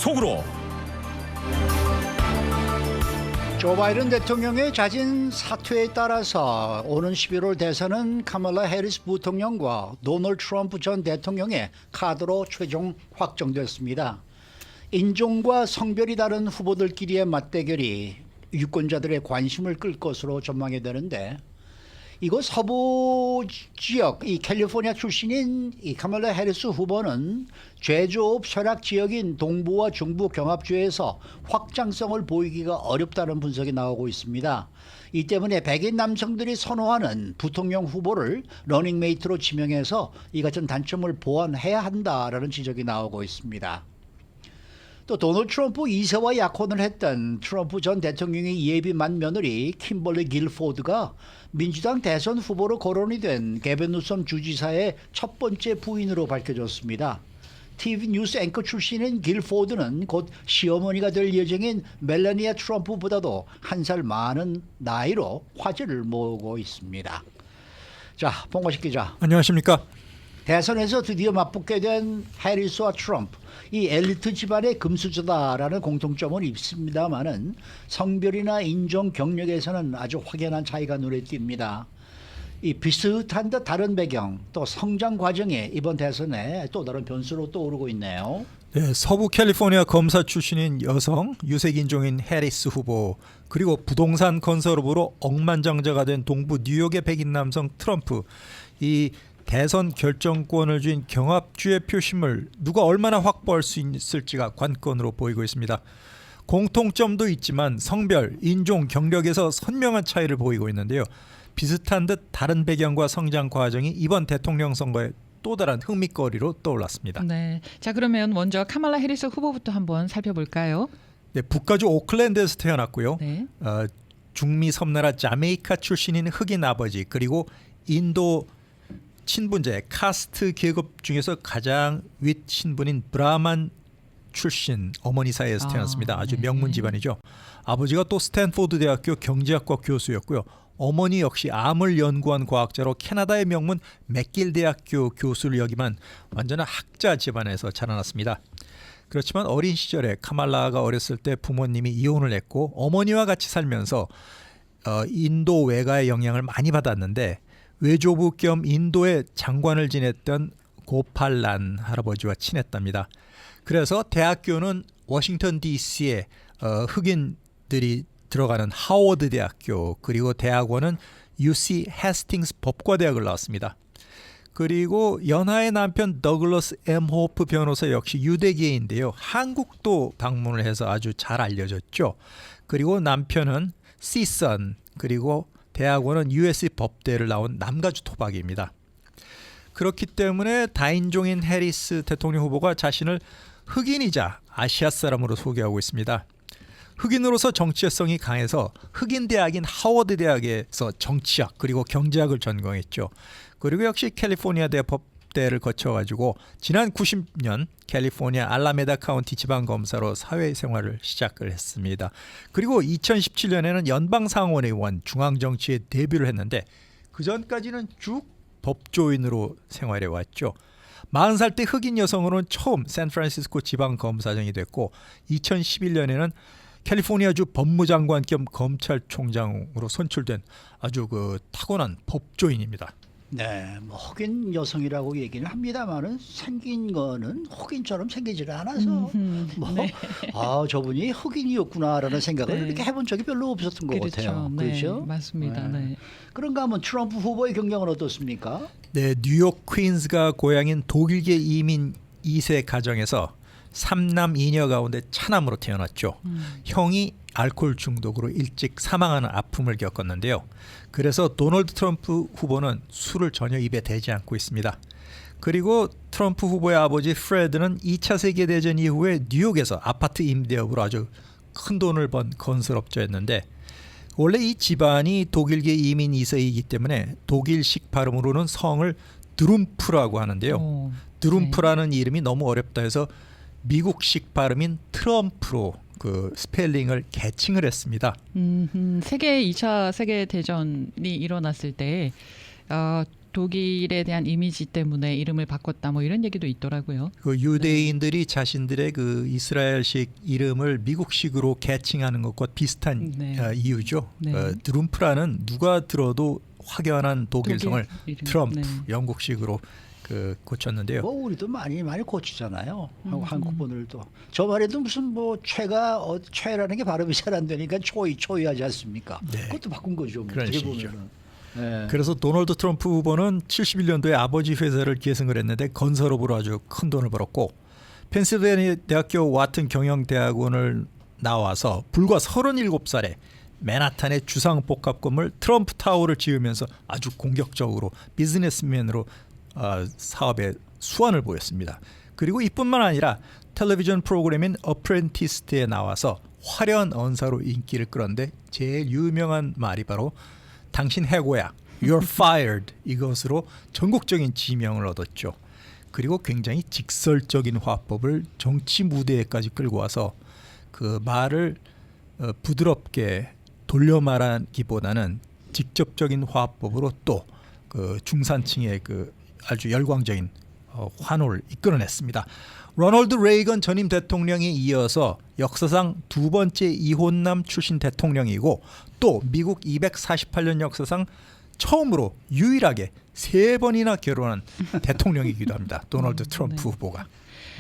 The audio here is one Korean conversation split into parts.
속으로. 조 바이든 대통령의 잦은 사퇴에 따라서 오는 11월 대선은 카멀라 해리스 부통령과 도널드 트럼프 전 대통령의 카드로 최종 확정됐습니다. 인종과 성별이 다른 후보들끼리의 맞대결이 유권자들의 관심을 끌 것으로 전망이 되는데, 이곳 서부 지역 이 캘리포니아 출신인 이 카멀라 해리스 후보는 제조업 쇠락 지역인 동부와 중부 경합주에서 확장성을 보이기가 어렵다는 분석이 나오고 있습니다. 이 때문에 백인 남성들이 선호하는 부통령 후보를 러닝메이트로 지명해서 이 같은 단점을 보완해야 한다라는 지적이 나오고 있습니다. 또 도널드 트럼프 2세와 약혼을 했던 트럼프 전 대통령의 예비 맏며느리 킴벌리 길포드가 민주당 대선 후보로 거론이 된 게빈 뉴섬 주지사의 첫 번째 부인으로 밝혀졌습니다. TV 뉴스 앵커 출신인 길포드는 곧 시어머니가 될 예정인 멜라니아 트럼프보다도 한 살 많은 나이로 화제를 모으고 있습니다. 자, 봉과식 기자. 안녕하십니까? 대선에서 드디어 맞붙게 된 해리스와 트럼프, 이 엘리트 집안의 금수저다라는 공통점은 있습니다만은 성별이나 인종 경력에서는 아주 확연한 차이가 눈에 띕니다. 이 비슷한 듯 다른 배경, 또 성장 과정에 이번 대선에 또 다른 변수로 떠오르고 있네요. 네, 서부 캘리포니아 검사 출신인 여성 유색 인종인 해리스 후보, 그리고 부동산 건설업으로 억만장자가 된 동부 뉴욕의 백인 남성 트럼프, 이 대선 결정권을 쥔 경합주의 표심을 누가 얼마나 확보할 수 있을지가 관건으로 보이고 있습니다. 공통점도 있지만 성별, 인종, 경력에서 선명한 차이를 보이고 있는데요. 비슷한 듯 다른 배경과 성장 과정이 이번 대통령 선거의 또 다른 흥미거리로 떠올랐습니다. 네, 자 그러면 먼저 카말라 해리스 후보부터 한번 살펴볼까요? 네, 북가주 오클랜드에서 태어났고요. 네. 중미 섬나라 자메이카 출신인 흑인 아버지, 그리고 인도 친분제 카스트 계급 중에서 가장 윗 신분인 브라만 출신 어머니 사이에서 태어났습니다. 아주 네. 명문 집안이죠. 아버지가 또 스탠포드 대학교 경제학과 교수였고요. 어머니 역시 암을 연구한 과학자로 캐나다의 명문 맥길 대학교 교수를 역임한 완전한 학자 집안에서 자라났습니다. 그렇지만 어린 시절에 카말라가 어렸을 때 부모님이 이혼을 했고 어머니와 같이 살면서 인도 외가의 영향을 많이 받았는데, 외조부 겸 인도의 장관을 지냈던 고팔란 할아버지와 친했답니다. 그래서 대학교는 워싱턴 DC의 흑인들이 들어가는 하워드 대학교, 그리고 대학원은 UC 헤스팅스 법과대학을 나왔습니다. 그리고 연하의 남편 더글러스 M. 호프 변호사 역시 유대계인데요. 한국도 방문을 해서 아주 잘 알려졌죠. 그리고 남편은 시선, 그리고 대학원은 USC 법대를 나온 남가주 토박이입니다. 그렇기 때문에 다인종인 해리스 대통령 후보가 자신을 흑인이자 아시아 사람으로 소개하고 있습니다. 흑인으로서 정치성이 강해서 흑인 대학인 하워드 대학에서 정치학 그리고 경제학을 전공했죠. 그리고 역시 캘리포니아 대 법대를 거쳐가지고 지난 90년 캘리포니아 알라메다 카운티 지방검사로 사회생활을 시작을 했습니다. 그리고 2017년에는 연방상원의원 중앙정치에 데뷔를 했는데, 그 전까지는 쭉 법조인으로 생활해 왔죠. 40살 때 흑인 여성으로는 처음 샌프란시스코 지방검사장이 됐고 2011년에는 캘리포니아주 법무장관 겸 검찰총장으로 선출된 아주 타고난 법조인입니다. 네, 뭐 흑인 여성이라고 얘기는 합니다만은 생긴 거는 흑인처럼 생기지를 않아서 네. 저분이 흑인이었구나라는 생각을 네. 이렇게 해본 적이 별로 없었던 것 그렇죠. 같아요. 네, 그렇죠? 맞습니다. 네. 그런가 하면 트럼프 후보의 경력은 어떻습니까? 네, 뉴욕 퀸즈가 고향인 독일계 이민 2세 가정에서 3남 2녀 가운데 차남으로 태어났죠. 형이 알코올 중독으로 일찍 사망하는 아픔을 겪었는데요. 그래서 도널드 트럼프 후보는 술을 전혀 입에 대지 않고 있습니다. 그리고 트럼프 후보의 아버지 프레드는 2차 세계대전 이후에 뉴욕에서 아파트 임대업으로 아주 큰 돈을 번 건설업자였는데, 원래 이 집안이 독일계 이민 2세이기 때문에 독일식 발음으로는 성을 드룸프라고 하는데요. 드룸프라는 이름이 너무 어렵다 해서 미국식 발음인 트럼프로 그 스펠링을 개칭을 했습니다. 세계 2차 세계 대전이 일어났을 때 독일에 대한 이미지 때문에 이름을 바꿨다 뭐 이런 얘기도 있더라고요. 그 유대인들이 자신들의 그 이스라엘식 이름을 미국식으로 개칭하는 것과 비슷한 네. 이유죠. 네. 드룸프라는 누가 들어도 확연한 독일성을 독일 이름. 트럼프 네. 영국식으로 고쳤는데요. 뭐 우리도 많이 고치잖아요. 한국 분들도. 저 말에도 무슨 뭐 최라는 게 발음이 잘 안 되니까 초이하지 않습니까? 네. 그것도 바꾼 거죠. 뭐 그런 어떻게 식이죠. 보면은. 네. 그래서 도널드 트럼프 후보는 71년도에 아버지 회사를 계승을 했는데 건설업으로 아주 큰 돈을 벌었고 펜실베니아 대학교 와튼 경영대학원을 나와서 불과 37살에 맨하탄의 주상복합 건물 트럼프 타워를 지으면서 아주 공격적으로 비즈니스맨으로 사업에 수완을 보였습니다. 그리고 이뿐만 아니라 텔레비전 프로그램인 어프렌티스트에 나와서 화려한 언사로 인기를 끌었는데 제일 유명한 말이 바로 당신 해고야, you're fired 이것으로 전국적인 지명을 얻었죠. 그리고 굉장히 직설적인 화법을 정치 무대에까지 끌고 와서 그 말을 부드럽게 돌려 말하기보다는 직접적인 화법으로 또 그 중산층의 그 아주 열광적인 환호를 이끌어냈습니다. 로널드 레이건 전임 대통령에 이어서 역사상 두 번째 이혼남 출신 대통령이고 또 미국 248년 역사상 처음으로 유일하게 3번이나 결혼한 대통령이기도 합니다. 도널드 트럼프 네. 후보가.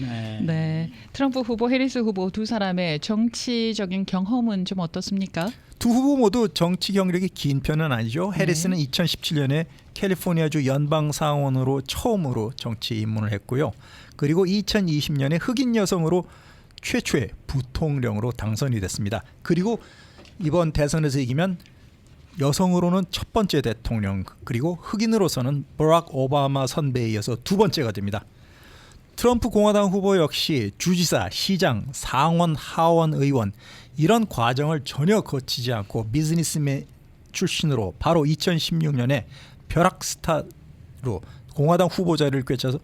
네. 네, 트럼프 후보, 해리스 후보 두 사람의 정치적인 경험은 좀 어떻습니까? 두 후보 모두 정치 경력이 긴 편은 아니죠. 해리스는 2017년에 캘리포니아주 연방상원으로 처음으로 정치 입문을 했고요. 그리고 2020년에 흑인 여성으로 최초의 부통령으로 당선이 됐습니다. 그리고 이번 대선에서 이기면 여성으로는 첫 번째 대통령 그리고 흑인으로서는 버락 오바마 선배에 이어서 두 번째가 됩니다. 트럼프 공화당 후보 역시 주지사, 시장, 상원, 하원 의원 이런 과정을 전혀 거치지 않고 비즈니스맨 출신으로 바로 2016년에 벼락스타로 공화당 후보자를 꿰차서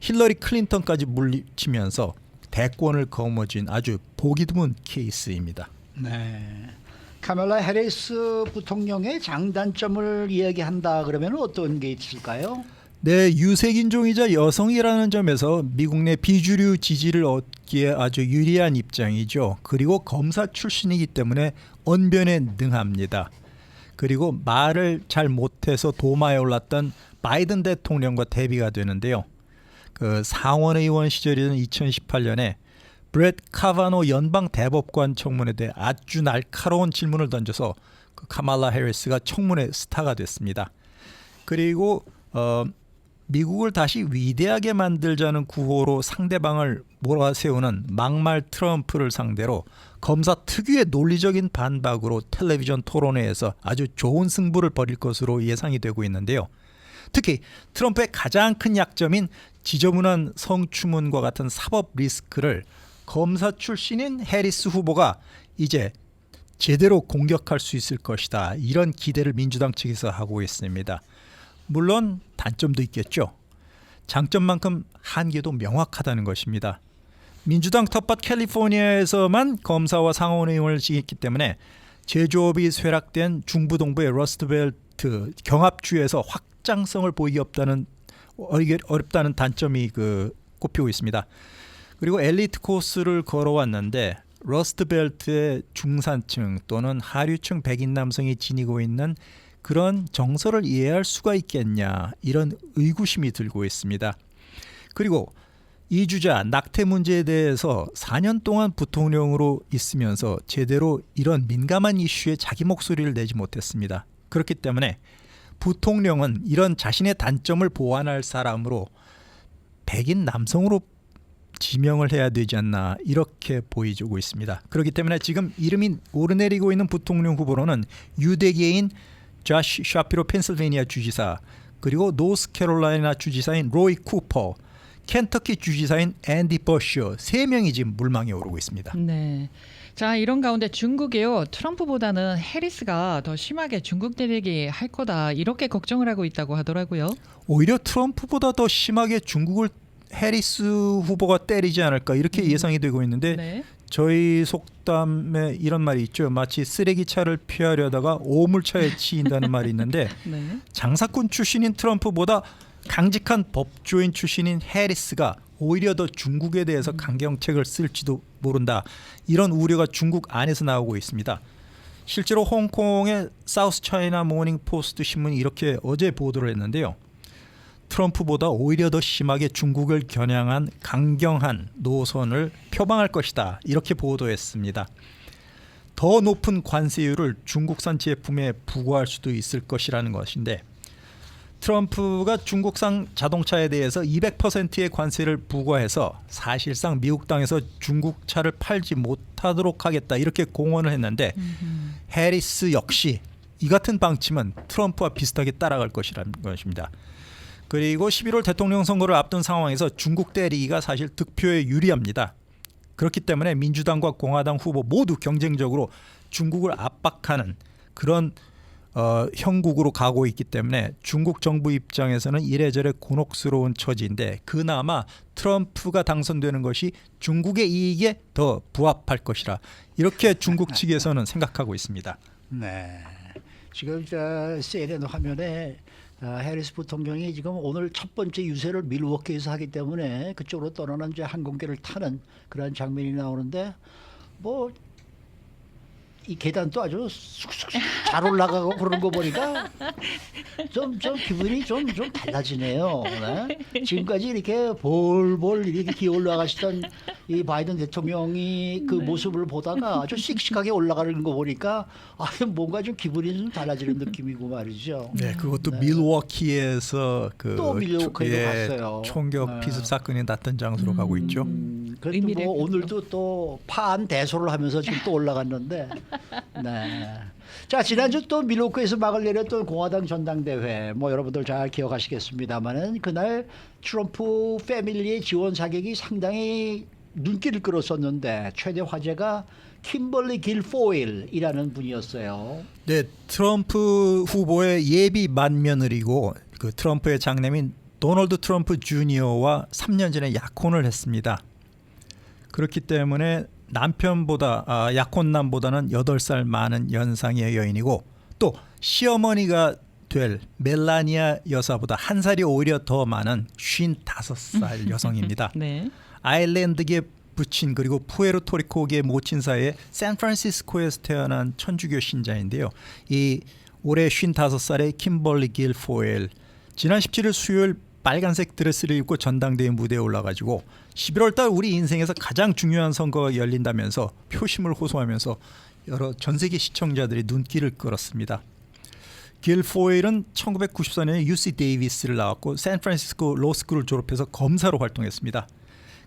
힐러리 클린턴까지 물리치면서 대권을 거머쥔 아주 보기 드문 케이스입니다. 네. 카멀라 해리스 부통령의 장단점을 이야기한다 그러면 어떤 게 있을까요? 네, 유색인종이자 여성이라는 점에서 미국 내 비주류 지지를 얻기에 아주 유리한 입장이죠. 그리고 검사 출신이기 때문에 언변에 능합니다. 그리고 말을 잘 못해서 도마에 올랐던 바이든 대통령과 대비가 되는데요. 그 상원의원 시절이던 2018년에 브렛 카바노 연방 대법관 청문회에 대해 아주 날카로운 질문을 던져서 그 카말라 해리스가 청문회 스타가 됐습니다. 그리고 미국을 다시 위대하게 만들자는 구호로 상대방을 몰아세우는 막말 트럼프를 상대로 검사 특유의 논리적인 반박으로 텔레비전 토론회에서 아주 좋은 승부를 벌일 것으로 예상이 되고 있는데요. 특히 트럼프의 가장 큰 약점인 지저분한 성추문과 같은 사법 리스크를 검사 출신인 해리스 후보가 이제 제대로 공격할 수 있을 것이다. 이런 기대를 민주당 측에서 하고 있습니다. 물론 단점도 있겠죠. 장점만큼 한계도 명확하다는 것입니다. 민주당 텃밭 캘리포니아에서만 검사와 상원의원을 지냈기 때문에 제조업이 쇠락된 중부동부의 러스트벨트 경합주에서 확장성을 보이기 어렵다는 단점이 꼽히고 있습니다. 그리고 엘리트 코스를 걸어왔는데 러스트벨트의 중산층 또는 하류층 백인 남성이 지니고 있는 그런 정서를 이해할 수가 있겠냐 이런 의구심이 들고 있습니다. 그리고 이 주자 낙태 문제에 대해서 4년 동안 부통령으로 있으면서 제대로 이런 민감한 이슈에 자기 목소리를 내지 못했습니다. 그렇기 때문에 부통령은 이런 자신의 단점을 보완할 사람으로 백인 남성으로 지명을 해야 되지 않나 이렇게 보이고 있습니다. 그렇기 때문에 지금 이름이 오르내리고 있는 부통령 후보로는 유대계인 조시 샤피로 펜실베니아 주지사 그리고 노스캐롤라이나 주지사인 로이 쿠퍼 켄터키 주지사인 앤디 버셔 3명이 지금 물망에 오르고 있습니다. 네. 자, 이런 가운데 중국이요. 트럼프보다는 해리스가 더 심하게 중국 때리기 할 거다. 이렇게 걱정을 하고 있다고 하더라고요. 오히려 트럼프보다 더 심하게 중국을 해리스 후보가 때리지 않을까 이렇게 예상이 되고 있는데 네. 저희 속담에 이런 말이 있죠. 마치 쓰레기차를 피하려다가 오물차에 치인다는 말이 있는데 네. 장사꾼 출신인 트럼프보다 강직한 법조인 출신인 해리스가 오히려 더 중국에 대해서 강경책을 쓸지도 모른다. 이런 우려가 중국 안에서 나오고 있습니다. 실제로 홍콩의 사우스 차이나 모닝 포스트 신문이 이렇게 어제 보도를 했는데요. 트럼프보다 오히려 더 심하게 중국을 겨냥한 강경한 노선을 표방할 것이다. 이렇게 보도했습니다. 더 높은 관세율을 중국산 제품에 부과할 수도 있을 것이라는 것인데 트럼프가 중국산 자동차에 대해서 200%의 관세를 부과해서 사실상 미국 땅에서 중국 차를 팔지 못하도록 하겠다 이렇게 공언을 했는데 해리스 역시 이 같은 방침은 트럼프와 비슷하게 따라갈 것이라는 것입니다. 그리고 11월 대통령 선거를 앞둔 상황에서 중국 때리기가 사실 득표에 유리합니다. 그렇기 때문에 민주당과 공화당 후보 모두 경쟁적으로 중국을 압박하는 그런 형국으로 가고 있기 때문에 중국 정부 입장에서는 이래저래 곤혹스러운 처지인데 그나마 트럼프가 당선되는 것이 중국의 이익에 더 부합할 것이라 이렇게 중국 측에서는 생각하고 있습니다. 네. 지금 CNN 화면에 해리스 부통령이 지금 오늘 첫 번째 유세를 밀워키에서 하기 때문에 그쪽으로 떠나는 이제 항공기를 타는 그런 장면이 나오는데 뭐 이 계단도 아주 쑥쑥 잘 올라가고 그런 거 보니까 좀 기분이 좀 달라지네요. 네? 지금까지 이렇게 볼볼 이렇게 기어 올라가시던 이 바이든 대통령이 그 모습을 보다가 아주 씩씩하게 올라가는 거 보니까 뭔가 좀 기분이 좀 달라지는 느낌이고 말이죠. 네, 그것도 네. 밀워키에서 또 밀워키에도 갔어요. 총격 네. 피습 사건이 났던 장소로 가고 있죠. 그래도 의미를 뭐 오늘도 또 파안 대소를 하면서 지금 또 올라갔는데, 네. 자 지난주 또 밀워키에서 막을 내렸던 공화당 전당대회, 뭐 여러분들 잘 기억하시겠습니다만은 그날 트럼프 패밀리의 지원 사격이 상당히 눈길을 끌었었는데 최대 화제가 킴벌리 길포일이라는 분이었어요. 네, 트럼프 후보의 예비 맏며느리고 그 트럼프의 장남인 도널드 트럼프 주니어와 3년 전에 약혼을 했습니다. 그렇기 때문에 남편보다 약혼남보다는 8살 많은 연상의 여인이고 또 시어머니가 될 멜라니아 여사보다 한 살이 오히려 더 많은 55살 여성입니다. 네. 아일랜드계 부친 그리고 푸에르토리코계 모친 사이에 샌프란시스코에서 태어난 천주교 신자인데요. 이 올해 55살의 킴벌리 길포일 지난 17일 수요일 빨간색 드레스를 입고 전당대회 무대에 올라가지고 11월 달 우리 인생에서 가장 중요한 선거가 열린다면서 표심을 호소하면서 여러 전 세계 시청자들이 눈길을 끌었습니다. 길포일은 1994년에 UC 데이비스를 나왔고 샌프란시스코 로스쿨을 졸업해서 검사로 활동했습니다.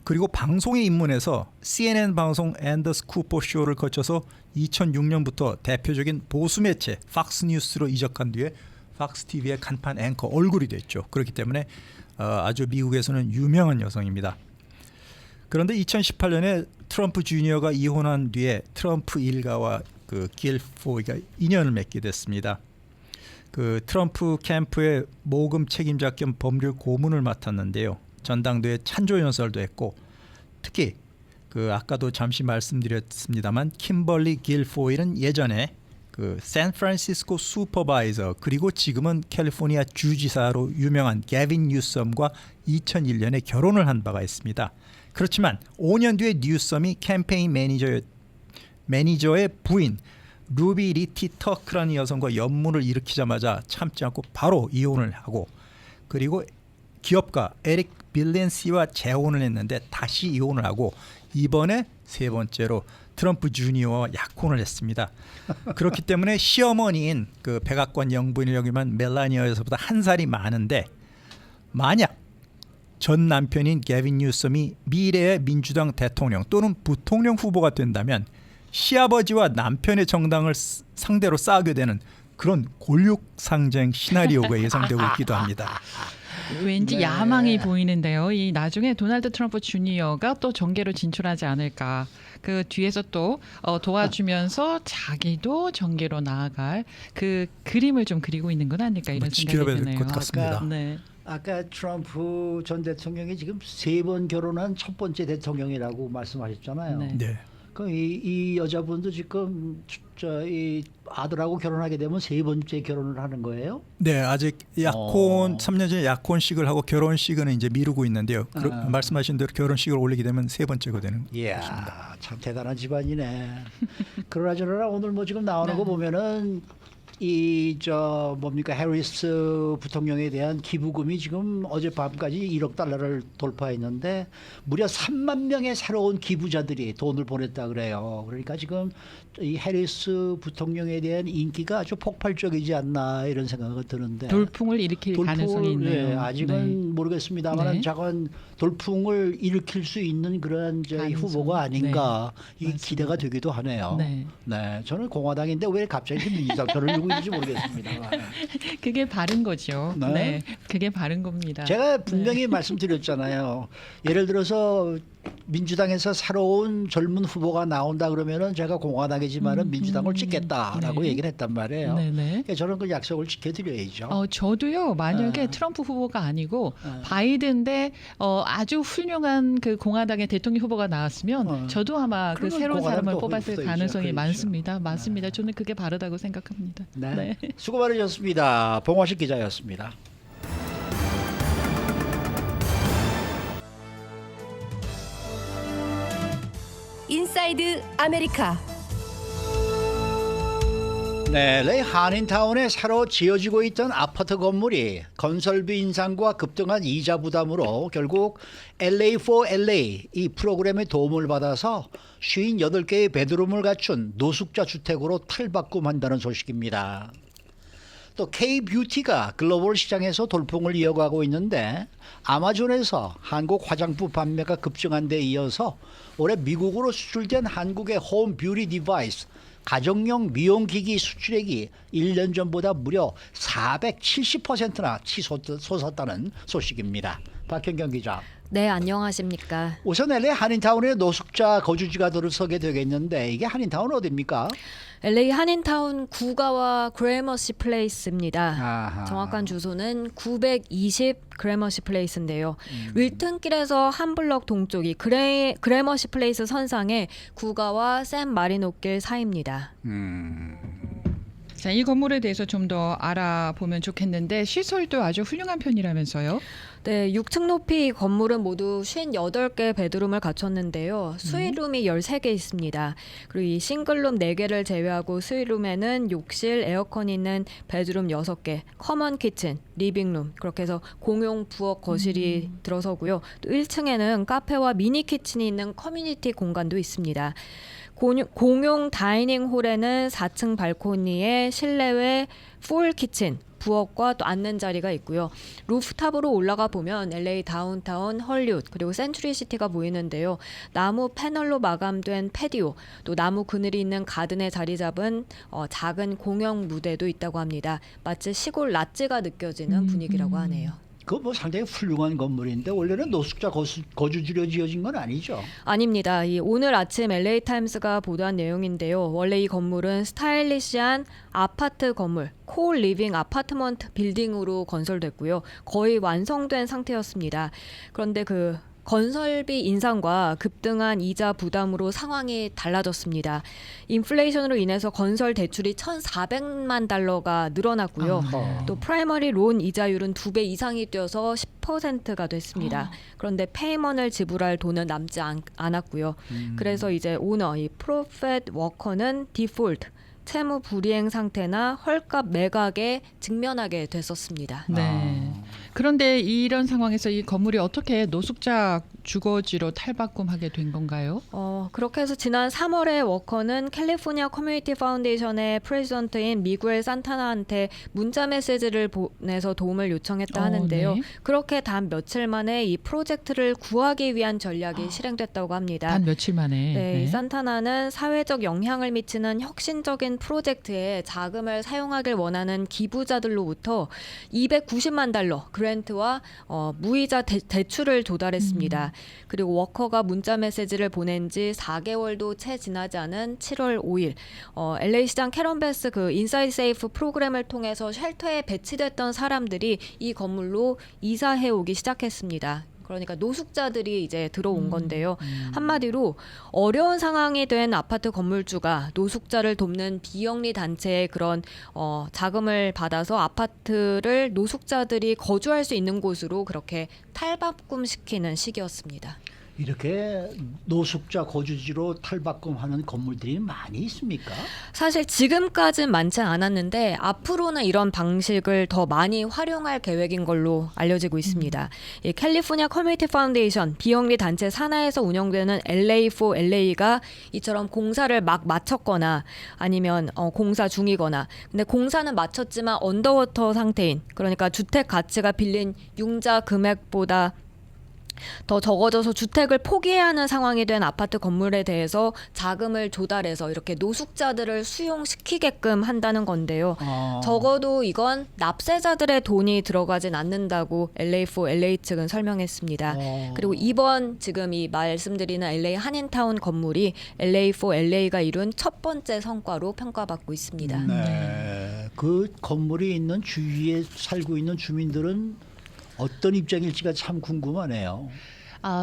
그리고 방송에 입문해서 CNN 방송 앤더스 쿠퍼 쇼를 거쳐서 2006년부터 대표적인 보수 매체 팍스 뉴스로 이적한 뒤에 팍스 TV의 간판 앵커 얼굴이 됐죠. 그렇기 때문에 아주 미국에서는 유명한 여성입니다. 그런데 2018년에 트럼프 주니어가 이혼한 뒤에 트럼프 일가와 그 길포이가 인연을 맺게 됐습니다. 그 트럼프 캠프의 모금 책임자 겸 법률 고문을 맡았는데요. 전당대회 찬조 연설도 했고 특히 그 아까도 잠시 말씀드렸습니다만 킴벌리 길포일은 예전에 그 샌프란시스코 슈퍼바이저 그리고 지금은 캘리포니아 주지사로 유명한 게빈 뉴섬과 2001년에 결혼을 한 바가 있습니다. 그렇지만 5년 뒤에 뉴섬이 캠페인 매니저의 부인 루비 리티 터크라는 여성과 연문을 일으키자마자 참지 않고 바로 이혼을 하고 그리고 기업가 에릭 빌렌시와 재혼을 했는데 다시 이혼을 하고 이번에 세 번째로 트럼프 주니어와 약혼을 했습니다. 그렇기 때문에 시어머니인 그 백악관 영부인을 역임한 멜라니아에서보다 한 살이 많은데 만약 전 남편인 게빈 뉴섬이 미래의 민주당 대통령 또는 부통령 후보가 된다면 시아버지와 남편의 정당을 상대로 싸우게 되는 그런 골육상쟁 시나리오가 예상되고 있기도 합니다. 왠지 네. 야망이 보이는데요. 이 나중에 도널드 트럼프 주니어가 또 정계로 진출하지 않을까. 그 뒤에서 또 도와주면서 자기도 정계로 나아갈 그 그림을 좀 그리고 있는 건 아닐까 이런 생각이 지켜봐야 될 드네요. 것 같습니다. 네. 아까 트럼프 전 대통령이 지금 3번 결혼한 첫 번째 대통령이라고 말씀하셨잖아요. 네. 네. 이 여자분도 지금 이 아들하고 결혼하게 되면 세 번째 결혼을 하는 거예요? 네, 아직 약혼 3년 전에 약혼식을 하고 결혼식은 이제 미루고 있는데요. 말씀하신 대로 결혼식을 올리게 되면 세 번째가 되는 이야, 것입니다. 참 대단한 집안이네. 그러나 저러나 오늘 뭐 지금 나오는 네. 거 보면은 뭡니까 해리스 부통령에 대한 기부금이 지금 어젯밤까지 1억 달러를 돌파했는데 무려 3만 명의 새로운 기부자들이 돈을 보냈다 그래요. 그러니까 지금 이 해리스 부통령에 대한 인기가 아주 폭발적이지 않나 이런 생각이 드는데 돌풍을 일으킬 가능성이 있네요. 네, 아직은 모르겠습니다만 네. 작은 돌풍을 일으킬 수 있는 그런 가능성. 후보가 아닌가 이 맞습니다. 기대가 되기도 하네요. 네. 네, 저는 공화당인데 왜 갑자기 민주당 편을 들고 있는지 모르겠습니다. 그게 바른 거죠. 네. 네. 그게 바른 겁니다. 제가 분명히 말씀드렸잖아요. 예를 들어서 민주당에서 새로운 젊은 후보가 나온다 그러면은 제가 공화당이지만은 민주당을 찍겠다라고 네. 얘기를 했단 말이에요. 네네. 그러니까 저는 그 약속을 지켜드려야죠. 저도요. 만약에 네. 트럼프 후보가 아니고 네. 바이든 대 아주 훌륭한 그 공화당의 대통령 후보가 나왔으면 저도 아마 그 그러면 새로운 사람을 공화당도 뽑았을 붙어있죠. 가능성이 그렇죠. 많습니다. 맞습니다. 저는 그게 바르다고 생각합니다. 네. 수고 많으셨습니다. 봉화식 기자였습니다. 인사이드 아메리카. 네, 레이 한인타운에 새로 지어지고 있던 아파트 건물이 건설비 인상과 급등한 이자 부담으로 결국 LA4LA 이 프로그램의 도움을 받아서 58개의 베드룸을 갖춘 노숙자 주택으로 탈바꿈한다는 소식입니다. 또 K-뷰티가 글로벌 시장에서 돌풍을 이어가고 있는데 아마존에서 한국 화장품 판매가 급증한 데 이어서 올해 미국으로 수출된 한국의 홈 뷰티 디바이스 가정용 미용기기 수출액이 1년 전보다 무려 470%나 치솟았다는 소식입니다. 박현경 기자. 네, 안녕하십니까. 우선 LA 한인타운에 노숙자 거주지가 들어서게 되겠는데 이게 한인타운 어디입니까? LA 한인타운 구가와 그래머시 플레이스입니다. 아하. 정확한 주소는 920 그래머시 플레이스인데요. 윌튼길에서 한 블럭 동쪽이 그래머시 플레이스 선상에 구가와 샌 마리노길 사이입니다. 자, 이 건물에 대해서 좀 더 알아보면 좋겠는데 시설도 아주 훌륭한 편이라면서요? 네, 6층 높이 건물은 모두 58개 베드룸을 갖췄는데요. 스윗룸이 13개 있습니다. 그리고 이 싱글룸 4개를 제외하고 스윗룸에는 욕실, 에어컨 있는 베드룸 6개, 커먼 키친, 리빙룸 그렇게 해서 공용 부엌 거실이 들어서고요. 또 1층에는 카페와 미니 키친이 있는 커뮤니티 공간도 있습니다. 공용 다이닝 홀에는 4층 발코니에 실내외 풀 키친, 부엌과 또 앉는 자리가 있고요. 루프탑으로 올라가 보면 LA 다운타운, 헐리우드 그리고 센츄리시티가 보이는데요. 나무 패널로 마감된 패디오, 또 나무 그늘이 있는 가든에 자리 잡은 작은 공영 무대도 있다고 합니다. 마치 시골 랏지가 느껴지는 분위기라고 하네요. 그거 뭐 상당히 훌륭한 건물인데 원래는 노숙자 거주지로 지어진 건 아니죠? 아닙니다. 오늘 아침 LA 타임스가 보도한 내용인데요. 원래 이 건물은 스타일리시한 아파트 건물, 콜 리빙 아파트먼트 빌딩으로 건설됐고요. 거의 완성된 상태였습니다. 그런데 그 건설비 인상과 급등한 이자 부담으로 상황이 달라졌습니다. 인플레이션으로 인해서 건설 대출이 1,400만 달러가 늘어났고요. 또 프라이머리 론 이자율은 2배 이상이 뛰어서 10%가 됐습니다. 그런데 페이먼을 지불할 돈은 남지 않았고요. 그래서 이제 오너, 이 프로페트 워커는 디폴트, 채무 불이행 상태나 헐값 매각에 직면하게 됐었습니다. 네. 그런데 이런 상황에서 이 건물이 어떻게 노숙자 주거지로 탈바꿈하게 된 건가요? 그렇게 해서 지난 3월에 워커는 캘리포니아 커뮤니티 파운데이션의 프레지던트인 미구엘 산타나한테 문자 메시지를 보내서 도움을 요청했다 하는데요. 네. 그렇게 단 며칠 만에 이 프로젝트를 구하기 위한 전략이 실행됐다고 합니다. 단 며칠 만에. 네, 이 산타나는 사회적 영향을 미치는 혁신적인 프로젝트에 자금을 사용하길 원하는 기부자들로부터 290만 달러 그랜트와 무이자 대출을 조달했습니다. 그리고 워커가 문자 메시지를 보낸 지 4개월도 채 지나지 않은 7월 5일 LA 시장 캐런 베스 그 인사이드 세이프 프로그램을 통해서 쉘터에 배치됐던 사람들이 이 건물로 이사해 오기 시작했습니다. 그러니까 노숙자들이 이제 들어온 건데요. 한마디로 어려운 상황이 된 아파트 건물주가 노숙자를 돕는 비영리 단체의 그런 자금을 받아서 아파트를 노숙자들이 거주할 수 있는 곳으로 그렇게 탈바꿈시키는 시기였습니다. 이렇게 노숙자 거주지로 탈바꿈하는 건물들이 많이 있습니까? 사실 지금까지는 많지 않았는데 앞으로는 이런 방식을 더 많이 활용할 계획인 걸로 알려지고 있습니다. 이 캘리포니아 커뮤니티 파운데이션 비영리 단체 산하에서 운영되는 LA4LA가 이처럼 공사를 막 마쳤거나 아니면 공사 중이거나 근데 공사는 마쳤지만 언더워터 상태인 그러니까 주택 가치가 빌린 융자 금액보다 더 적어져서 주택을 포기해야 하는 상황이 된 아파트 건물에 대해서 자금을 조달해서 이렇게 노숙자들을 수용시키게끔 한다는 건데요. 적어도 이건 납세자들의 돈이 들어가진 않는다고 LA4LA 측은 설명했습니다. 그리고 이번 지금 이 말씀드리는 LA 한인타운 건물이 LA4LA가 이룬 첫 번째 성과로 평가받고 있습니다. 네. 그 건물이 있는 주위에 살고 있는 주민들은 어떤 입장일지가 참 궁금하네요.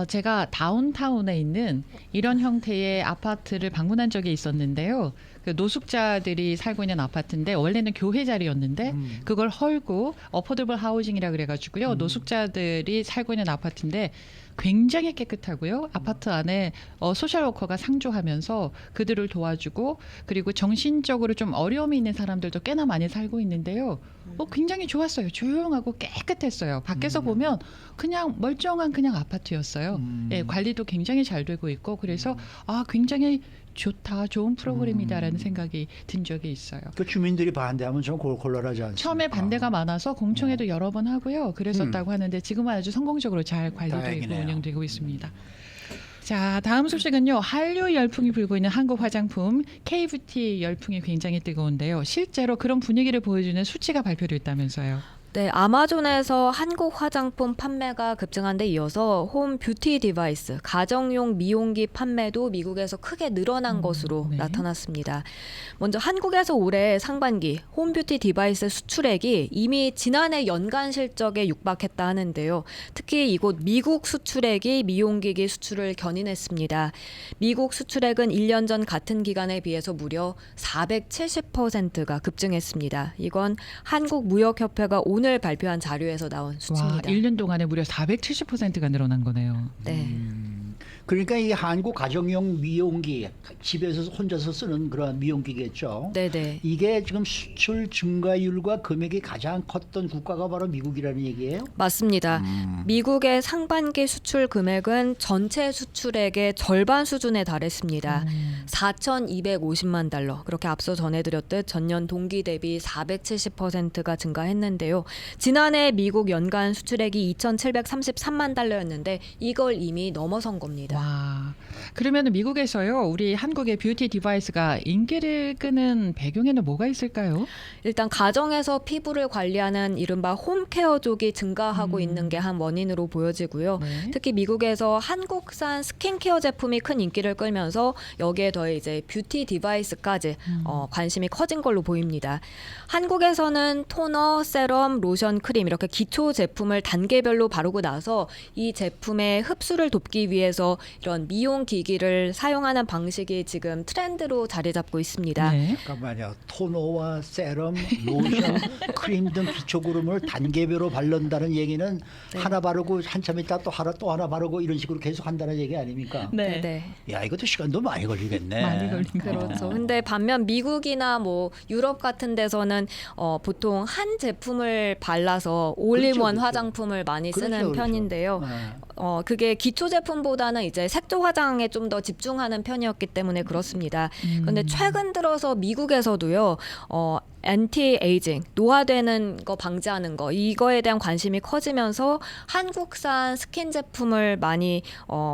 제가 다운타운에 있는 이런 형태의 아파트를 방문한 적이 있었는데요. 그 노숙자들이 살고 있는 아파트인데 원래는 교회 자리였는데 그걸 헐고 어포더블 하우징이라 그래가지고요. 노숙자들이 살고 있는 아파트인데 굉장히 깨끗하고요. 아파트 안에 소셜워커가 상주하면서 그들을 도와주고 그리고 정신적으로 좀 어려움이 있는 사람들도 꽤나 많이 살고 있는데요. 굉장히 좋았어요. 조용하고 깨끗했어요. 밖에서 보면 그냥 멀쩡한 그냥 아파트였어요. 예, 관리도 굉장히 잘 되고 있고 그래서 굉장히 좋다, 좋은 프로그램이다라는 생각이 든 적이 있어요. 그 주민들이 반대하면 좀 곤란하지 않습니까? 처음에 반대가 많아서 공청회도 여러 번 하고요. 그랬었다고 하는데 지금은 아주 성공적으로 잘 관리되고 다행이네요. 운영되고 있습니다. 자, 다음 소식은요. 한류 열풍이 불고 있는 한국 화장품 KBT 열풍이 굉장히 뜨거운데요. 실제로 그런 분위기를 보여주는 수치가 발표됐다면서요. 네, 아마존에서 한국 화장품 판매가 급증한 데 이어서 홈 뷰티 디바이스, 가정용 미용기 판매도 미국에서 크게 늘어난 것으로 네. 나타났습니다. 먼저 한국에서 올해 상반기 홈 뷰티 디바이스 수출액이 이미 지난해 연간 실적에 육박했다 하는데요. 특히 이곳 미국 수출액이 미용기기 수출을 견인했습니다. 미국 수출액은 1년 전 같은 기간에 비해서 무려 470%가 급증했습니다. 이건 한국무역협회가 오늘 발표한 자료에서 나온 와, 수치입니다. 1년 동안에 무려 470%가 늘어난 거네요. 네. 그러니까 이 한국 가정용 미용기 집에서 혼자서 쓰는 그런 미용기겠죠. 네네. 이게 지금 수출 증가율과 금액이 가장 컸던 국가가 바로 미국이라는 얘기예요. 맞습니다. 미국의 상반기 수출 금액은 전체 수출액의 절반 수준에 달했습니다. 4,250만 달러. 그렇게 앞서 전해드렸듯 전년 동기 대비 470%가 증가했는데요. 지난해 미국 연간 수출액이 2,733만 달러였는데 이걸 이미 넘어선 겁니다. 와, 그러면 미국에서요, 우리 한국의 뷰티 디바이스가 인기를 끄는 배경에는 뭐가 있을까요? 일단 가정에서 피부를 관리하는 이른바 홈케어족이 증가하고 있는 게 한 원인으로 보여지고요. 네. 특히 미국에서 한국산 스킨케어 제품이 큰 인기를 끌면서 여기에 더해 이제 뷰티 디바이스까지 관심이 커진 걸로 보입니다. 한국에서는 토너, 세럼, 로션, 크림 이렇게 기초 제품을 단계별로 바르고 나서 이 제품의 흡수를 돕기 위해서 이런 미용 기기를 사용하는 방식이 지금 트렌드로 자리 잡고 있습니다. 네. 잠깐만요. 토너와 세럼, 로션, 크림 등 기초 구름을 단계별로 바른다는 얘기는 하나 바르고 한참 있다 또 하나 바르고 이런 식으로 계속 한다는 얘기 아닙니까? 네. 네. 야, 이것도 시간도 많이 걸리겠네. 많이 걸립니다. 그렇죠. 근데 반면 미국이나 뭐 유럽 같은 데서는 보통 한 제품을 발라서 올인원 그렇죠, 그렇죠. 화장품을 많이 쓰는 그렇죠, 그렇죠. 편인데요. 네. 그게 기초 제품보다는 이제 색조 화장에 좀 더 집중하는 편이었기 때문에 그렇습니다. 그런데 최근 들어서 미국에서도요. 엔티 에이징, 노화되는 거 방지하는 거 이거에 대한 관심이 커지면서 한국산 스킨 제품을 많이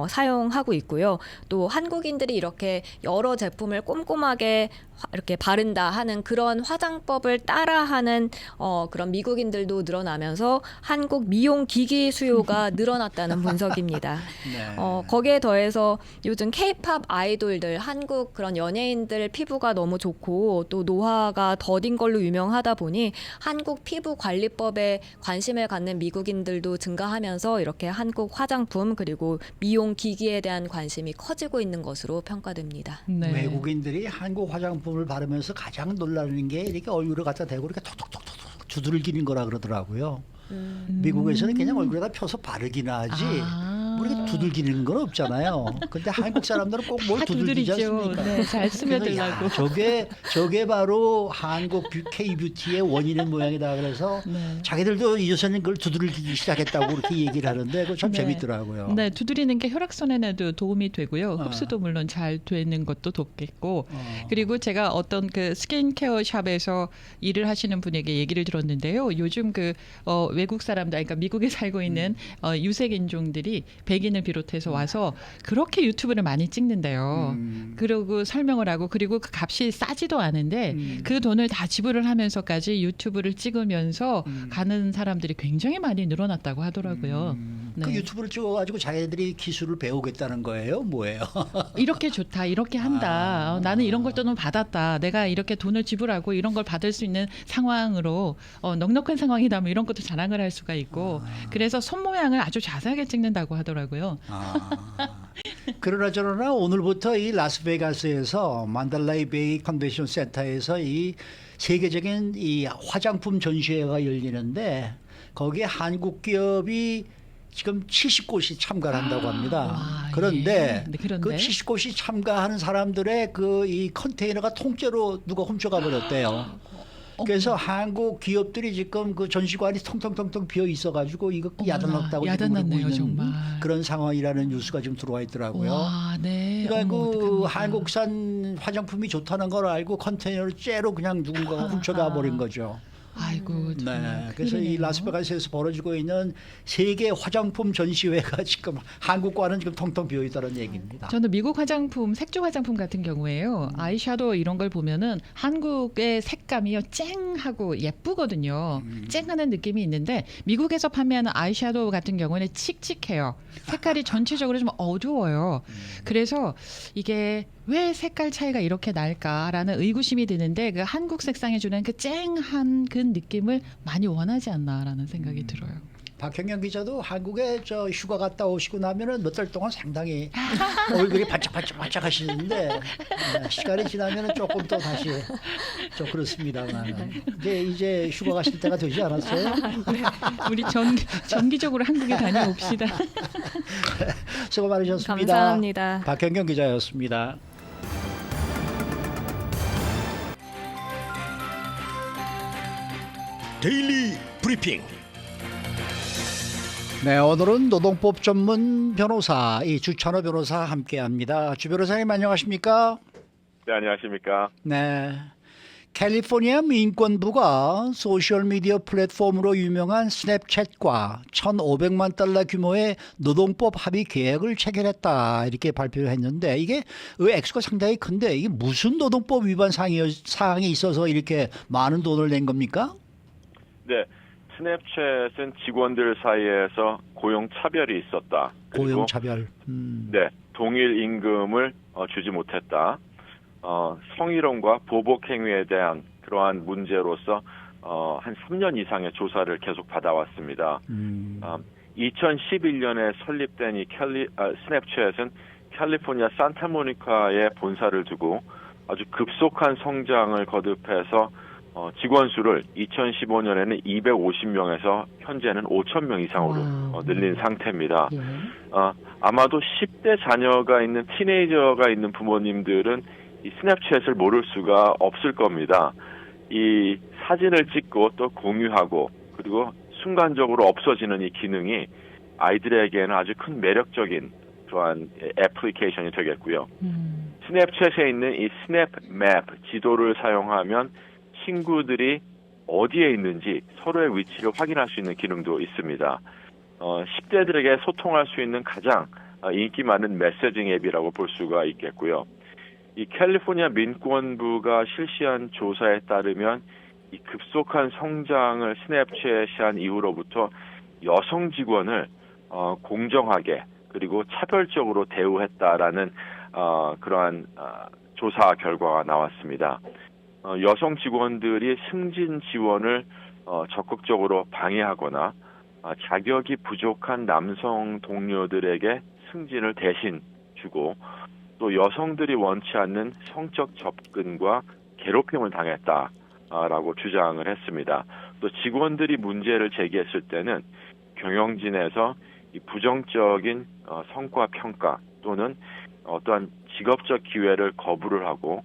사용하고 있고요. 또 한국인들이 이렇게 여러 제품을 꼼꼼하게 이렇게 바른다 하는 그런 화장법을 따라하는 그런 미국인들도 늘어나면서 한국 미용 기기 수요가 늘어났다는 분석입니다. 네. 거기에 더해서 요즘 K-팝 아이돌들, 한국 그런 연예인들 피부가 너무 좋고 또 노화가 더딘 걸로 유명하다 보니 한국 피부 관리법에 관심을 갖는 미국인들도 증가하면서 이렇게 한국 화장품 그리고 미용 기기에 대한 관심이 커지고 있는 것으로 평가됩니다. 네. 외국인들이 한국 화장품을 바르면서 가장 놀라는 게 이렇게 얼굴에 갖다 대고 이렇게 톡톡톡톡 두들기는 거라 그러더라고요. 미국에서는 그냥 얼굴에다 펴서 바르기나 하지 뭐 이렇게 두들기는 건 없잖아요. 근데 한국 사람들은 꼭 뭘 다 두들기지 두드리죠. 않습니까? 네, 잘 그래서 스며들라고. 야, 저게 바로 한국 K-뷰티의 원인인 모양이다. 그래서 네. 자기들도 이제서는 그걸 두들기기 시작했다고 그렇게 얘기를 하는데 그거 참 네. 재밌더라고요. 네, 두드리는 게 혈액순환에도 도움이 되고요. 어. 흡수도 물론 잘 되는 것도 돕겠고. 어. 그리고 제가 어떤 그 스킨케어 샵에서 일을 하시는 분에게 얘기를 들었는데요. 요즘 외국 사람들, 그러니까 미국에 살고 있는 유색 인종들이 백인을 비롯해서 와서 그렇게 유튜브를 많이 찍는데요. 그리고 설명을 하고 그리고 그 값이 싸지도 않은데 그 돈을 다 지불을 하면서까지 유튜브를 찍으면서 가는 사람들이 굉장히 많이 늘어났다고 하더라고요. 그 네. 유튜브를 찍어가지고 자기들이 기술을 배우겠다는 거예요? 뭐예요? 이렇게 좋다, 이렇게 한다. 나는 이런 걸 또는 받았다. 내가 이렇게 돈을 지불하고 이런 걸 받을 수 있는 상황으로 넉넉한 상황이다. 뭐 이런 것도 자랑을 할 수가 있고. 그래서 손 모양을 아주 자세하게 찍는다고 하더라고요. 그러나 저러나 오늘부터 이 라스베가스에서 만달라이 베이 컨벤션 센터에서 이 세계적인 이 화장품 전시회가 열리는데 거기에 한국 기업이 지금 70곳이 참가를 한다고 합니다. 와, 그런데 예. 네, 그런데? 그 70곳이 참가하는 사람들의 그 이 컨테이너가 통째로 누가 훔쳐가 버렸대요. 그래서 한국 기업들이 지금 그 전시관이 텅텅텅텅 비어 있어가지고 이거 야단났다고 지금 그러고 야단났네요, 있는 정말. 그런 상황이라는 뉴스가 지금 들어와 있더라고요. 와, 네. 그러니까 어머, 그 어떡합니까? 한국산 화장품이 좋다는 걸 알고 컨테이너를 째로 그냥 누군가가 훔쳐가 버린 거죠. 아이고, 네, 정말 그래서 이 큰일이네요. 라스베가스에서 벌어지고 있는 세계 화장품 전시회가 지금 한국과는 지금 텅텅 비어 있다는 얘기입니다. 저는 미국 화장품, 색조 화장품 같은 경우에요. 아이섀도우 이런 걸 보면은 한국의 색감이요 쨍하고 예쁘거든요. 쨍하는 느낌이 있는데 미국에서 판매하는 아이섀도우 같은 경우는 칙칙해요. 색깔이 전체적으로 좀 어두워요. 그래서 이게 왜 색깔 차이가 이렇게 날까라는 의구심이 드는데 그 한국 색상이 주는 그 쨍한 그 느낌을 많이 원하지 않나라는 생각이 들어요. 박형영 기자도 한국에 저 휴가 갔다 오시고 나면은 몇 달 동안 상당히 얼굴이 반짝반짝 하시는데 시간이 지나면은 조금 또 다시 좀 그렇습니다만 이제 휴가 가실 때가 되지 않았어요? 우리 정기적으로 한국에 다녀옵시다. 수고 많으셨습니다. 감사합니다. 박형경 기자였습니다. 데일리 브리핑. 네, 오늘은 노동법 전문 변호사 이 주찬호 변호사 함께합니다. 주 변호사님 안녕하십니까? 네, 안녕하십니까. 네. 캘리포니아 민권부가 소셜미디어 플랫폼으로 유명한 스냅챗과 1,500만 달러 규모의 노동법 합의 계약을 체결했다 이렇게 발표를 했는데 이게 액수가 상당히 큰데 이게 무슨 노동법 위반 사항이 있어서 이렇게 많은 돈을 낸 겁니까? 네, 스냅챗은 직원들 사이에서 고용 차별이 있었다. 그리고 고용차별. 네, 동일 임금을 주지 못했다. 성희롱과 보복 행위에 대한 그러한 문제로서 한 3년 이상의 조사를 계속 받아왔습니다. 2011년에 설립된 이 스냅챗은 캘리포니아 산타모니카에 본사를 두고 아주 급속한 성장을 거듭해서 직원 수를 2015년에는 250명에서 현재는 5,000명 이상으로 늘린 상태입니다. 예. 아마도 10대 자녀가 있는 티네이저가 있는 부모님들은 이 스냅챗을 모를 수가 없을 겁니다. 이 사진을 찍고 또 공유하고 그리고 순간적으로 없어지는 이 기능이 아이들에게는 아주 큰 매력적인 그러한 애플리케이션이 되겠고요. 스냅챗에 있는 이 스냅맵 지도를 사용하면 친구들이 어디에 있는지 서로의 위치를 확인할 수 있는 기능도 있습니다. 10대들에게 소통할 수 있는 가장 인기 많은 메시징 앱이라고 볼 수가 있겠고요. 이 캘리포니아 민권부가 실시한 조사에 따르면 이 급속한 성장을 스냅챗이 한 이후로부터 여성 직원을 공정하게 그리고 차별적으로 대우했다라는 그러한 조사 결과가 나왔습니다. 여성 직원들이 승진 지원을 적극적으로 방해하거나 자격이 부족한 남성 동료들에게 승진을 대신 주고 또 여성들이 원치 않는 성적 접근과 괴롭힘을 당했다라고 주장을 했습니다. 또 직원들이 문제를 제기했을 때는 경영진에서 이 부정적인 성과 평가 또는 어떠한 직업적 기회를 거부를 하고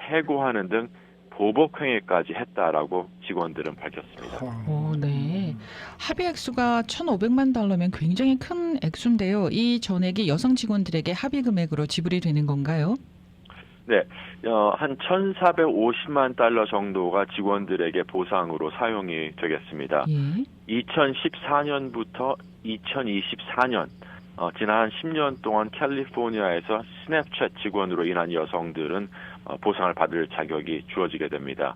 해고하는 등 보복 행위까지 했다라고 직원들은 밝혔습니다. 네. 합의 액수가 1,500만 달러면 굉장히 큰 액수인데요. 이 전액이 여성 직원들에게 합의 금액으로 지불이 되는 건가요? 네, 한 1,450만 달러 정도가 직원들에게 보상으로 사용이 되겠습니다. 예. 2014년부터 2024년 지난 한 10년 동안 캘리포니아에서 스냅챗 직원으로 인한 여성들은 보상을 받을 자격이 주어지게 됩니다.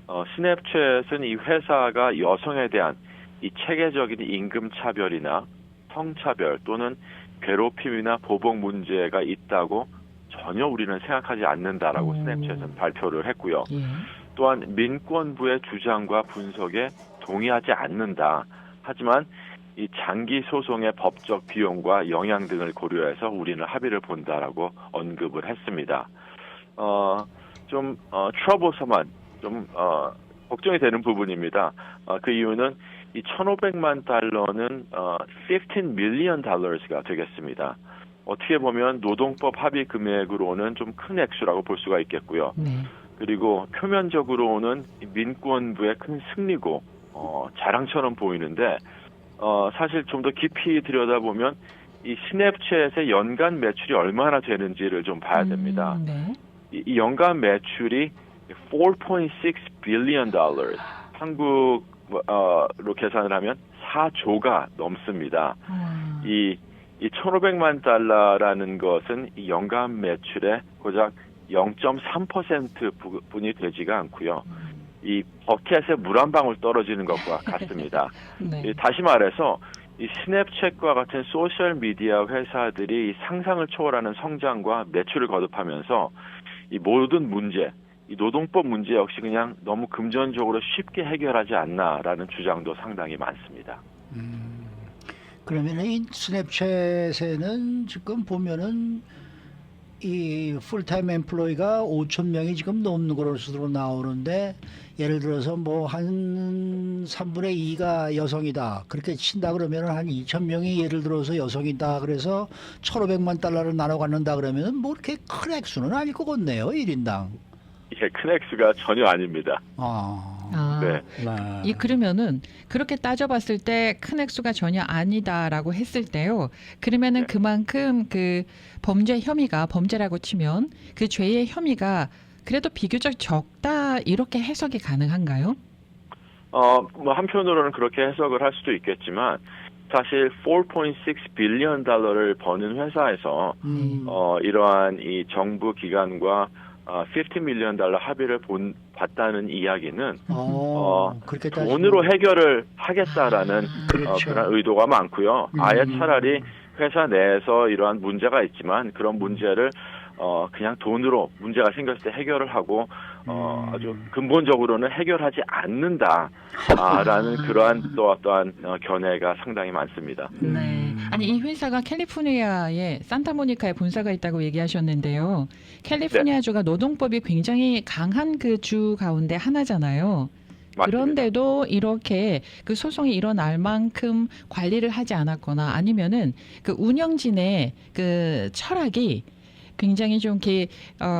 스냅챗은 이 회사가 여성에 대한 이 체계적인 임금 차별이나 성차별 또는 괴롭힘이나 보복 문제가 있다고 전혀 우리는 생각하지 않는다라고 스냅챗은 발표를 했고요. 예. 또한 민권부의 주장과 분석에 동의하지 않는다. 하지만 이 장기 소송의 법적 비용과 영향 등을 고려해서 우리는 합의를 본다라고 언급을 했습니다. 트러블섬한 걱정이 되는 부분입니다. 그 이유는 이 1,500만 달러는 15 밀리언 달러가 되겠습니다. 어떻게 보면 노동법 합의 금액으로는 좀 큰 액수라고 볼 수가 있겠고요. 네. 그리고 표면적으로는 민권부의 큰 승리고 자랑처럼 보이는데 사실 좀 더 깊이 들여다보면 이 스냅챗의 연간 매출이 얼마나 되는지를 좀 봐야 됩니다. 네. 이 연간 매출이 4.6 billion dollars, 한국으로 계산을 하면 4조가 넘습니다. 이 1,500만 달러라는 것은 이 연간 매출의 고작 0.3% 분이 되지가 않고요. 이 버켓에 물 한 방울 떨어지는 것과 같습니다. 네. 다시 말해서 이 스냅챗과 같은 소셜 미디어 회사들이 상상을 초월하는 성장과 매출을 거듭하면서 이 모든 문제, 이 노동법 문제 역시 그냥 너무 금전적으로 쉽게 해결하지 않나라는 주장도 상당히 많습니다. 그러면 이 스냅챗에는 지금 보면은 이 풀타임 엠플로이가 5,000명이 지금 넘는 것으로 나오는데 예를 들어서 뭐 한 3분의 2가 여성이다 그렇게 친다 그러면 한 2,000명이 예를 들어서 여성이다 그래서 1,500만 달러를 나눠 갖는다 그러면 뭐 그렇게 큰 액수는 아닐 것 같네요 1인당. 이게 큰 액수가 전혀 아닙니다. 네. 그러면은 그렇게 따져봤을 때 큰 액수가 전혀 아니다라고 했을 때요. 그러면은 네. 그만큼 그 범죄 혐의가 범죄라고 치면 그 죄의 혐의가 그래도 비교적 적다 이렇게 해석이 가능한가요? 뭐 한편으로는 그렇게 해석을 할 수도 있겠지만 사실 4.6 빌리언 달러를 버는 회사에서 이러한 이 정부 기관과 15 밀리언 달러 합의를 봤다는 이야기는 그렇게 돈으로 해결을 하겠다라는 그렇죠. 그런 의도가 많고요. 아예 차라리 회사 내에서 이러한 문제가 있지만 그런 문제를 그냥 돈으로 문제가 생겼을 때 해결을 하고 아주 근본적으로는 해결하지 않는다라는 그러한 또 어떠한 견해가 상당히 많습니다. 네. 아니 이 회사가 캘리포니아의 산타모니카에 본사가 있다고 얘기하셨는데요. 캘리포니아주가 노동법이 굉장히 강한 그 주 가운데 하나잖아요. 맞습니다. 그런데도 이렇게 그 소송이 일어날 만큼 관리를 하지 않았거나 아니면은 그 운영진의 그 철학이 굉장히 좀 이렇게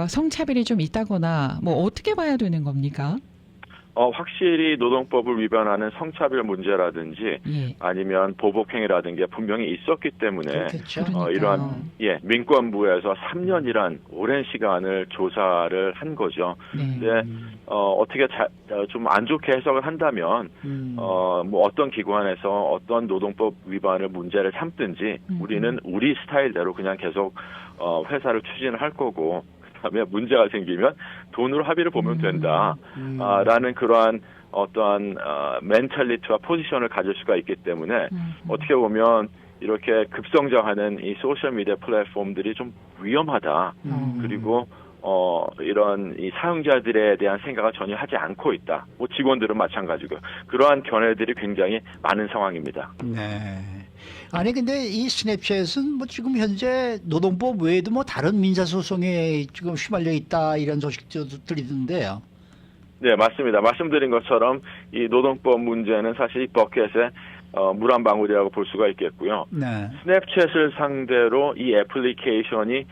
성차별이 좀 있다거나 뭐 어떻게 봐야 되는 겁니까? 확실히 노동법을 위반하는 성차별 문제라든지 예. 아니면 보복행위라든지 분명히 있었기 때문에 그렇겠죠. 이러한 민권부에서 3년이란 오랜 시간을 조사를 한 거죠. 네. 근데 어떻게 좀 안 좋게 해석을 한다면 뭐 어떤 기관에서 어떤 노동법 위반을 문제를 삼든지 우리는 우리 스타일대로 그냥 계속 회사를 추진을 할 거고 그다음에 문제가 생기면 돈으로 합의를 보면 된다. 라는 그러한 어떠한 멘탈리티와 포지션을 가질 수가 있기 때문에 어떻게 보면 이렇게 급성장하는 이 소셜 미디어 플랫폼들이 좀 위험하다. 그리고 이런 이 사용자들에 대한 생각을 전혀 하지 않고 있다. 뭐 직원들은 마찬가지고 그러한 견해들이 굉장히 많은 상황입니다. 네. 아니 근데 이 스냅챗은 뭐 지금 현재 노동법 외에도 뭐 다른 민사소송에 지금 휘말려 있다 이런 소식도 들리던데요. 네, 맞습니다. 말씀드린 것처럼 이 노동법 문제는 사실 이 버켓의 물 한 방울이라고 볼 수가 있겠고요. 네. 스냅챗을 상대로 이 애플리케이션이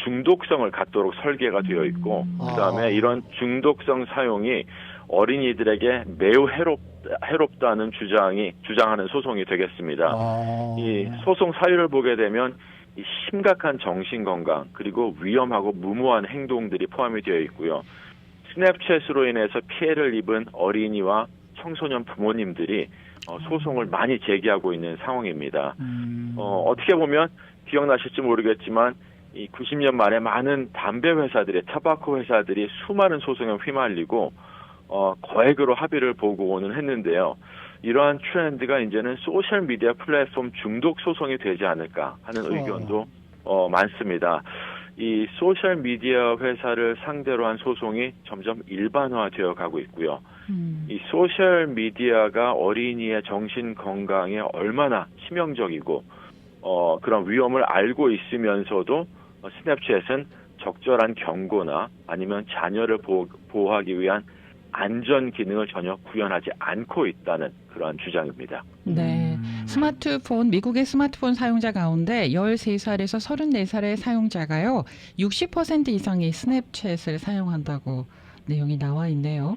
중독성을 갖도록 설계가 되어 있고 그다음에 이런 중독성 사용이 어린이들에게 매우 해롭다는 주장하는 소송이 되겠습니다. 이 소송 사유를 보게 되면 이 심각한 정신 건강 그리고 위험하고 무모한 행동들이 포함이 되어 있고요. 스냅챗으로 인해서 피해를 입은 어린이와 청소년 부모님들이 소송을 많이 제기하고 있는 상황입니다. 어떻게 보면 기억나실지 모르겠지만 이 90년 만에 많은 담배 회사들이 타바코 회사들이 수많은 소송에 휘말리고 거액으로 합의를 보고는 했는데요. 이러한 트렌드가 이제는 소셜 미디어 플랫폼 중독 소송이 되지 않을까 하는 의견도 많습니다. 이 소셜 미디어 회사를 상대로 한 소송이 점점 일반화되어 가고 있고요. 이 소셜 미디어가 어린이의 정신 건강에 얼마나 치명적이고 그런 위험을 알고 있으면서도 스냅챗은 적절한 경고나 아니면 자녀를 보호하기 위한 안전 기능을 전혀 구현하지 않고 있다는 그러한 주장입니다. 네. 미국의 스마트폰 사용자 가운데 13살에서 34살의 사용자가요. 60% 이상이 스냅챗을 사용한다고 내용이 나와 있네요.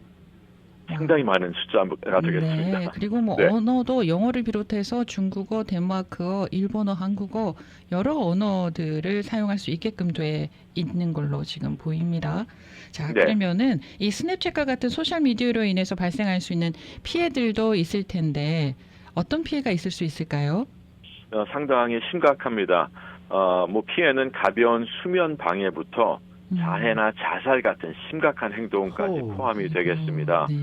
상당히 많은 숫자가 되겠습니다. 네. 그리고 뭐 네. 언어도 영어를 비롯해서 중국어, 덴마크어, 일본어, 한국어 여러 언어들을 사용할 수 있게끔 돼 있는 걸로 지금 보입니다. 자, 네. 그러면은 이 스냅챗과 같은 소셜 미디어로 인해서 발생할 수 있는 피해들도 있을 텐데 어떤 피해가 있을 수 있을까요? 상당히 심각합니다. 뭐 피해는 가벼운 수면 방해부터 자해나 자살 같은 심각한 행동까지 포함이 되겠습니다. 네.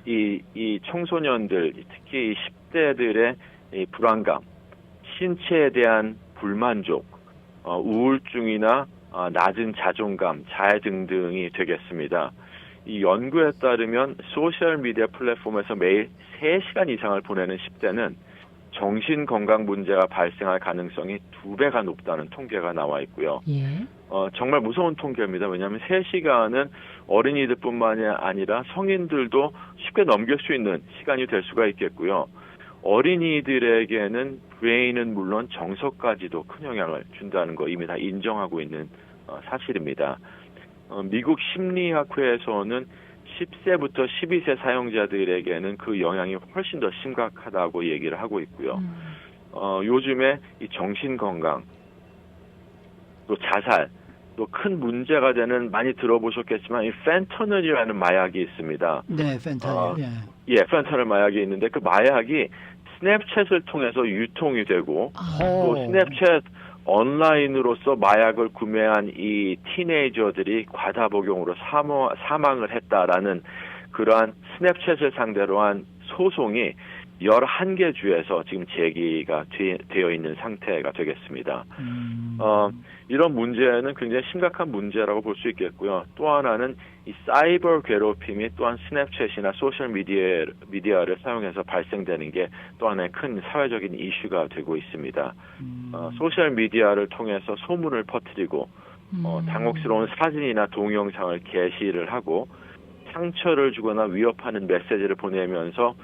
이 청소년들, 특히 10대들의 이 불안감, 신체에 대한 불만족, 우울증이나 낮은 자존감, 자해 등등이 되겠습니다. 이 연구에 따르면 소셜 미디어 플랫폼에서 매일 3시간 이상을 보내는 10대는 정신 건강 문제가 발생할 가능성이 2배가 높다는 통계가 나와 있고요. 예. 정말 무서운 통계입니다. 왜냐하면 3시간은 어린이들뿐만이 아니라 성인들도 쉽게 넘길 수 있는 시간이 될 수가 있겠고요. 어린이들에게는 브레인은 물론 정서까지도 큰 영향을 준다는 거 이미 다 인정하고 있는 사실입니다. 미국 심리학회에서는 10세부터 12세 사용자들에게는 그 영향이 훨씬 더 심각하다고 얘기를 하고 있고요. 요즘에 이 정신건강, 또 자살, 또 큰 문제가 되는 많이 들어보셨겠지만 이 펜터닐이라는 마약이 있습니다. 네, 펜타닐. 예, 펜터닐 마약이 있는데 그 마약이 스냅챗을 통해서 유통이 되고 또 스냅챗 온라인으로서 마약을 구매한 이 티네이저들이 과다 복용으로 사망을 했다라는 그러한 스냅챗을 상대로 한 소송이 11개 주에서 지금 제기가 되어 있는 상태가 되겠습니다. 이런 문제는 굉장히 심각한 문제라고 볼 수 있겠고요. 또 하나는 이 사이버 괴롭힘이 또한 스냅챗이나 소셜 미디어를 사용해서 발생되는 게 또 하나의 큰 사회적인 이슈가 되고 있습니다. 소셜 미디어를 통해서 소문을 퍼뜨리고 당혹스러운 사진이나 동영상을 게시를 하고 상처를 주거나 위협하는 메시지를 보내면서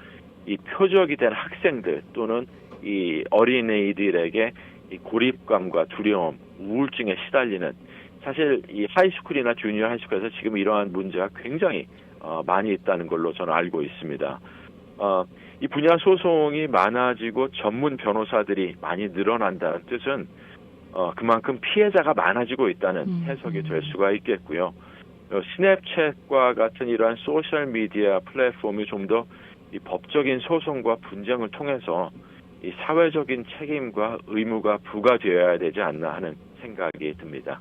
이 표적이 된 학생들 또는 이 어린이들에게 이 고립감과 두려움, 우울증에 시달리는 사실 이 하이스쿨이나 주니어 하이스쿨에서 지금 이러한 문제가 굉장히 많이 있다는 걸로 저는 알고 있습니다. 이 분야 소송이 많아지고 전문 변호사들이 많이 늘어난다는 뜻은 그만큼 피해자가 많아지고 있다는 해석이 될 수가 있겠고요. 스냅챗과 같은 이러한 소셜 미디어 플랫폼이 좀 더 이 법적인 소송과 분쟁을 통해서 이 사회적인 책임과 의무가 부과되어야 되지 않나 하는 생각이 듭니다.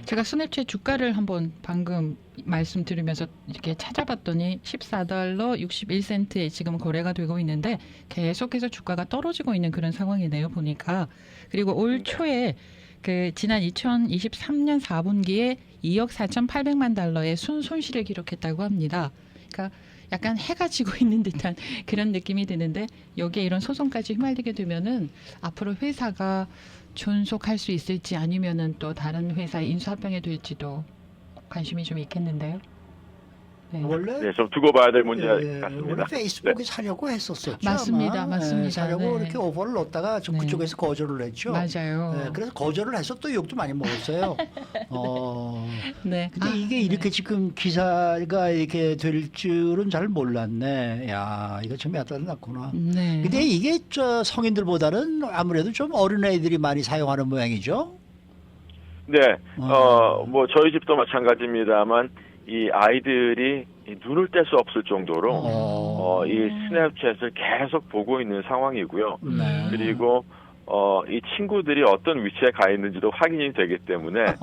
제가 스냅챗 주가를 한번 방금 말씀 들으면서 이렇게 찾아봤더니 14달러 61센트에 지금 거래가 되고 있는데 계속해서 주가가 떨어지고 있는 그런 상황이네요, 보니까. 그리고 올 초에 그 지난 2023년 4분기에 2억 4,800만 달러의 순손실을 기록했다고 합니다. 그러니까 약간 해가 지고 있는 듯한 그런 느낌이 드는데 여기에 이런 소송까지 휘말리게 되면은 앞으로 회사가 존속할 수 있을지 아니면은 또 다른 회사에 인수합병이 될지도 관심이 좀 있겠는데요. 네. 원래 네, 좀 두고 봐야 될 문제 원래 같습니다. 페이스북이 사려고 했었었죠. 맞습니다, 아마. 맞습니다. 사려고 네. 이렇게 오퍼를 넣었다가 좀 네. 그쪽에서 거절을 했죠. 맞아요. 네, 그래서 거절을 해서 또 욕도 많이 먹었어요. 네. 근데 이게 이렇게 지금 기사가 이렇게 될 줄은 잘 몰랐네. 야, 이거 좀 야단났구나. 네. 근데 이게 저 성인들보다는 아무래도 좀 어린 애들이 많이 사용하는 모양이죠. 네, 뭐 저희 집도 마찬가지입니다만 이 아이들이 이 눈을 뗄 수 없을 정도로 이 스냅챗을 계속 보고 있는 상황이고요. 네. 그리고 이 친구들이 어떤 위치에 가 있는지도 확인이 되기 때문에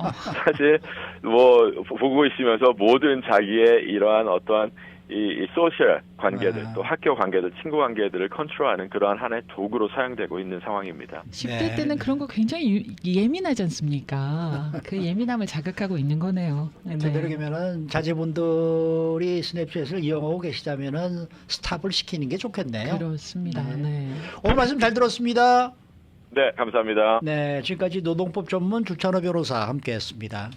사실 뭐 보고 있으면서 모든 자기의 이러한 어떠한 이 소셜 관계들 네. 또 학교 관계들 친구 관계들을 컨트롤하는 그러한 하나의 도구로 사용되고 있는 상황입니다. 10대 네. 때는 그런 거 굉장히 예민하지 않습니까? 그 예민함을 자극하고 있는 거네요. 네. 되도록이면은 자제분들이 스냅챗을 이용하고 계시다면은 스탑을 시키는 게 좋겠네요. 그렇습니다. 네. 네. 오늘 말씀 잘 들었습니다. 네, 감사합니다. 네, 지금까지 노동법 전문 주찬호 변호사 함께했습니다.